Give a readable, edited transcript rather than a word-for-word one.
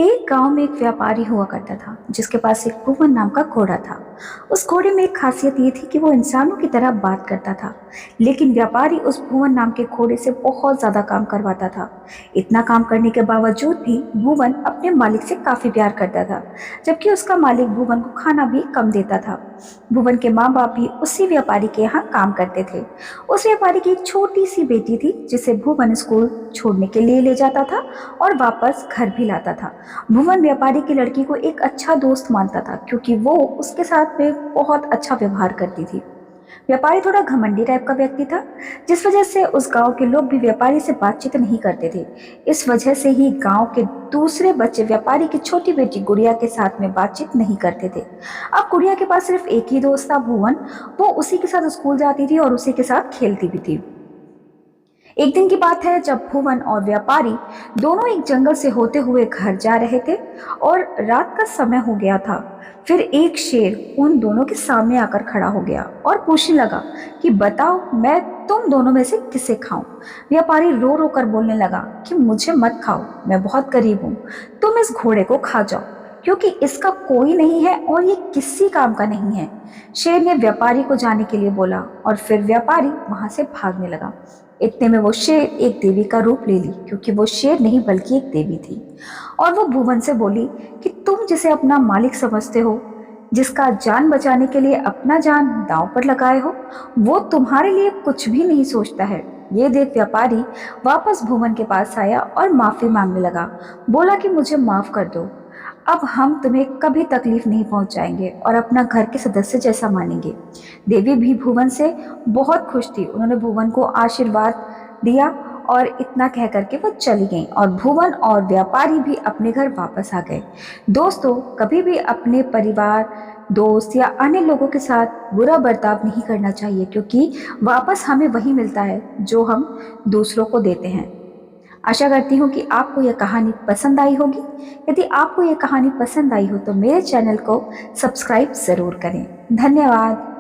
एक गांव में एक व्यापारी हुआ करता था जिसके पास एक भुवन नाम का घोड़ा था। उस घोड़े में एक खासियत ये थी कि वो इंसानों की तरह बात करता था। लेकिन व्यापारी उस भुवन नाम के घोड़े से बहुत ज्यादा काम करवाता था। इतना काम करने के बावजूद भी भुवन अपने मालिक से काफी प्यार करता था, जबकि उसका मालिक भुवन को खाना भी कम देता था। भुवन के माँ बाप भी उसी व्यापारी के यहाँ काम करते थे। उस व्यापारी की एक छोटी सी बेटी थी जिसे भुवन स्कूल छोड़ने के लिए ले जाता था और वापस घर भी लाता था। भुवन व्यापारी की लड़की को एक अच्छा दोस्त मानता था क्योंकि वो उसके साथ में बहुत अच्छा व्यवहार करती थी। व्यापारी थोड़ा घमंडी टाइप का व्यक्ति था, जिस वजह से उस गांव के लोग भी व्यापारी से बातचीत नहीं करते थे। इस वजह से ही गांव के दूसरे बच्चे व्यापारी की छोटी बेटी गुड़िया के साथ में बातचीत नहीं करते थे। अब गुड़िया के पास सिर्फ एक ही दोस्त था, भुवन। वो उसी के साथ स्कूल जाती थी और उसी के साथ खेलती भी थी। एक दिन की बात है जब भुवन और व्यापारी दोनों एक जंगल से होते हुए घर जा रहे थे और रात का समय हो गया था। फिर एक शेर उन दोनों के सामने आकर खड़ा हो गया और पूछने लगा कि बताओ, मैं तुम दोनों में से किसे खाऊं। व्यापारी रो रो कर बोलने लगा कि मुझे मत खाओ, मैं बहुत गरीब हूं। तुम इस घोड़े को खा जाओ क्योंकि इसका कोई नहीं है और ये किसी काम का नहीं है। शेर ने व्यापारी को जाने के लिए बोला और फिर व्यापारी वहां से भागने लगा। इतने में वो शेर एक देवी का रूप ले ली, क्योंकि वो शेर नहीं बल्कि एक देवी थी। और वो भुवन से बोली कि तुम जिसे अपना मालिक समझते हो, जिसका जान बचाने के लिए अपना जान दांव पर लगाए हो, वो तुम्हारे लिए कुछ भी नहीं सोचता है। ये देख व्यापारी वापस भुवन के पास आया और माफी मांगने लगा। बोला कि मुझे माफ कर दो, अब हम तुम्हें कभी तकलीफ नहीं पहुंचाएंगे और अपना घर के सदस्य जैसा मानेंगे। देवी भी भुवन से बहुत खुश थी। उन्होंने भुवन को आशीर्वाद दिया और इतना कह करके वो चली गई और भुवन और व्यापारी भी अपने घर वापस आ गए। दोस्तों, कभी भी अपने परिवार, दोस्त या अन्य लोगों के साथ बुरा बर्ताव नहीं करना चाहिए, क्योंकि वापस हमें वही मिलता है जो हम दूसरों को देते हैं। आशा करती हूँ कि आपको यह कहानी पसंद आई होगी। यदि आपको यह कहानी पसंद आई हो तो मेरे चैनल को सब्सक्राइब ज़रूर करें। धन्यवाद।